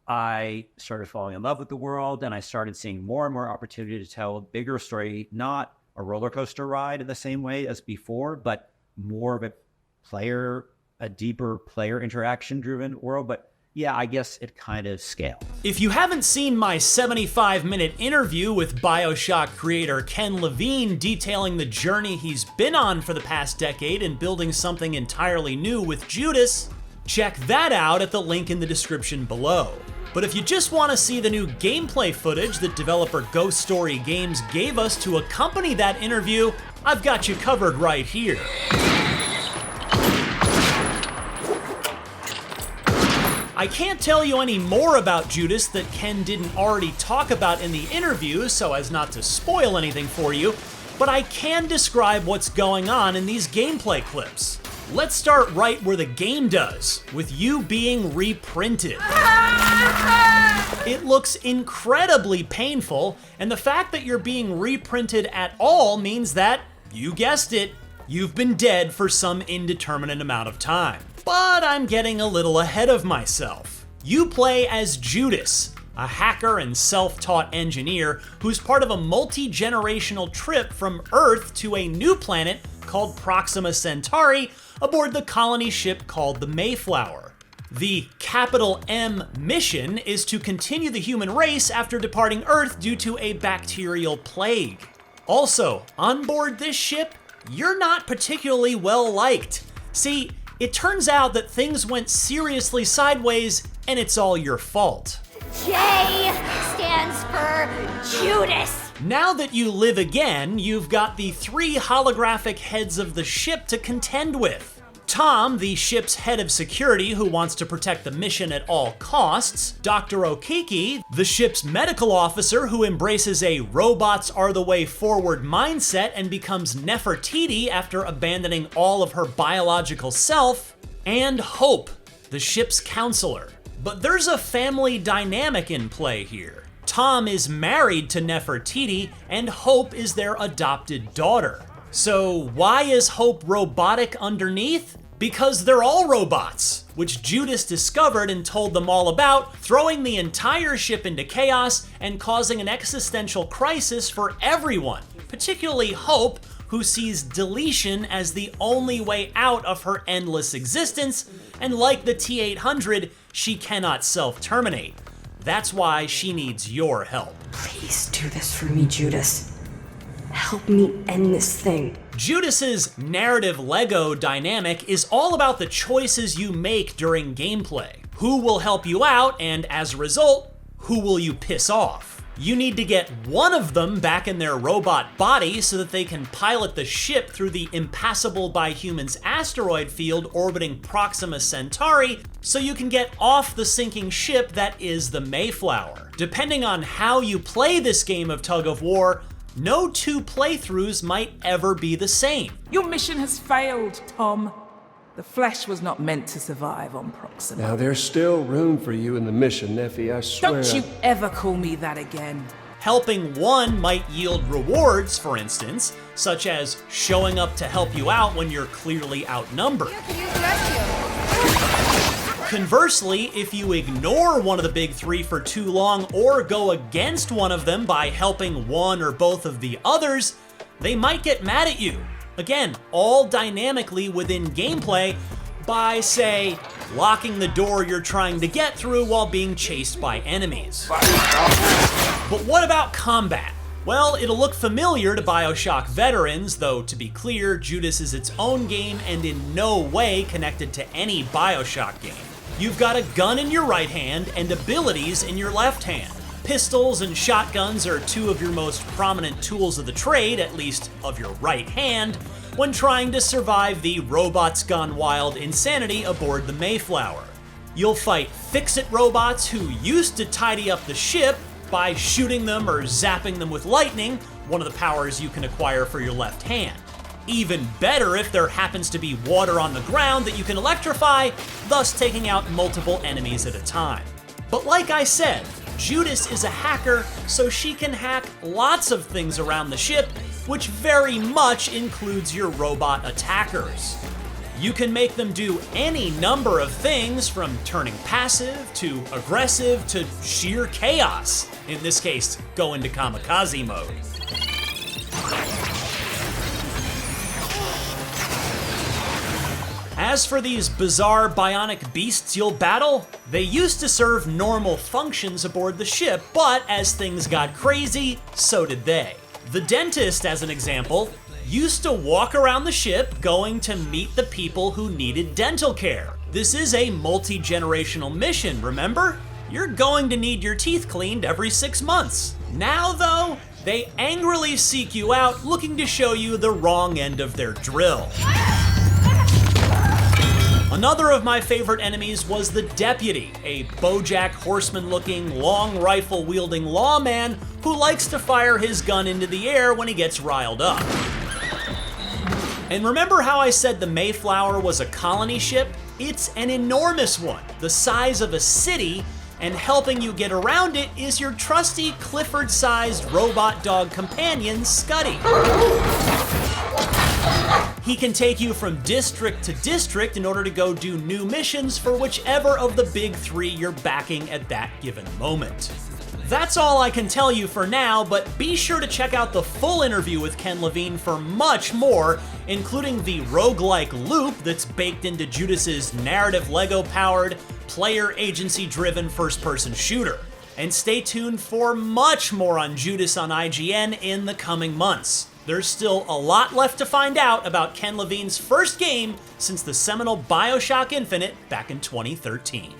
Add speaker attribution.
Speaker 1: I started falling in love with the world, and I started seeing more and more opportunity to tell a bigger story, not a roller coaster ride in the same way as before, but more of a deeper player interaction driven world. But yeah, I guess it kind of scaled.
Speaker 2: If you haven't seen my 75-minute interview with BioShock creator Ken Levine detailing the journey he's been on for the past decade in building something entirely new with Judas, check that out at the link in the description below. But if you just want to see the new gameplay footage that developer Ghost Story Games gave us to accompany that interview, I've got you covered right here. I can't tell you any more about Judas that Ken didn't already talk about in the interview so as not to spoil anything for you, but I can describe what's going on in these gameplay clips. Let's start right where the game does, with you being reprinted. It looks incredibly painful, and the fact that you're being reprinted at all means that, you guessed it, you've been dead for some indeterminate amount of time. But I'm getting a little ahead of myself. You play as Judas, a hacker and self-taught engineer who's part of a multi-generational trip from Earth to a new planet called Proxima Centauri aboard the colony ship called the Mayflower. The capital M mission is to continue the human race after departing Earth due to a bacterial plague. Also, on board this ship, you're not particularly well liked. See, it turns out that things went seriously sideways and it's all your fault.
Speaker 3: J stands for Judas.
Speaker 2: Now that you live again, you've got the 3 holographic heads of the ship to contend with. Tom, the ship's head of security who wants to protect the mission at all costs. Dr. Okiki, the ship's medical officer who embraces a robots are the way forward mindset and becomes Nefertiti after abandoning all of her biological self. And Hope, the ship's counselor. But there's a family dynamic in play here. Tom is married to Nefertiti, and Hope is their adopted daughter. So why is Hope robotic underneath? Because they're all robots, which Judas discovered and told them all about, throwing the entire ship into chaos and causing an existential crisis for everyone, particularly Hope, who sees deletion as the only way out of her endless existence, and like the T-800, she cannot self-terminate. That's why she needs your help.
Speaker 4: Please do this for me, Judas. Help me end this thing.
Speaker 2: Judas's narrative Lego dynamic is all about the choices you make during gameplay. Who will help you out, and as a result, who will you piss off? You need to get one of them back in their robot body so that they can pilot the ship through the impassable by humans asteroid field orbiting Proxima Centauri so you can get off the sinking ship that is the Mayflower. Depending on how you play this game of tug of war, no 2 playthroughs might ever be the same.
Speaker 5: Your mission has failed, Tom. The flesh was not meant to survive on Proxima.
Speaker 6: Now, there's still room for you in the mission, Neffy, I swear.
Speaker 5: Don't you ever call me that again.
Speaker 2: Helping one might yield rewards, for instance, such as showing up to help you out when you're clearly outnumbered. Conversely, if you ignore one of the big 3 for too long or go against one of them by helping one or both of the others, they might get mad at you. Again, all dynamically within gameplay by, say, locking the door you're trying to get through while being chased by enemies. But what about combat? Well, it'll look familiar to BioShock veterans, though to be clear, Judas is its own game and in no way connected to any BioShock game. You've got a gun in your right hand and abilities in your left hand. Pistols and shotguns are 2 of your most prominent tools of the trade, at least of your right hand, when trying to survive the robots gone wild insanity aboard the Mayflower. You'll fight fix-it robots who used to tidy up the ship by shooting them or zapping them with lightning, one of the powers you can acquire for your left hand. Even better if there happens to be water on the ground that you can electrify, thus taking out multiple enemies at a time. But like I said, Judas is a hacker, so she can hack lots of things around the ship, which very much includes your robot attackers. You can make them do any number of things, from turning passive to aggressive to sheer chaos. In this case, go into kamikaze mode. As for these bizarre bionic beasts you'll battle, they used to serve normal functions aboard the ship, but as things got crazy, so did they. The dentist, as an example, used to walk around the ship going to meet the people who needed dental care. This is a multi-generational mission, remember? You're going to need your teeth cleaned every 6 months. Now, though, they angrily seek you out looking to show you the wrong end of their drill. Another of my favorite enemies was the Deputy, a BoJack Horseman-looking, long rifle-wielding lawman who likes to fire his gun into the air when he gets riled up. And remember how I said the Mayflower was a colony ship? It's an enormous one, the size of a city, and helping you get around it is your trusty Clifford-sized robot dog companion, Scuddy. He can take you from district to district in order to go do new missions for whichever of the big three you're backing at that given moment. That's all I can tell you for now, but be sure to check out the full interview with Ken Levine for much more, including the roguelike loop that's baked into Judas's narrative Lego-powered, player agency-driven first-person shooter. And stay tuned for much more on Judas on IGN in the coming months. There's still a lot left to find out about Ken Levine's first game since the seminal BioShock Infinite back in 2013.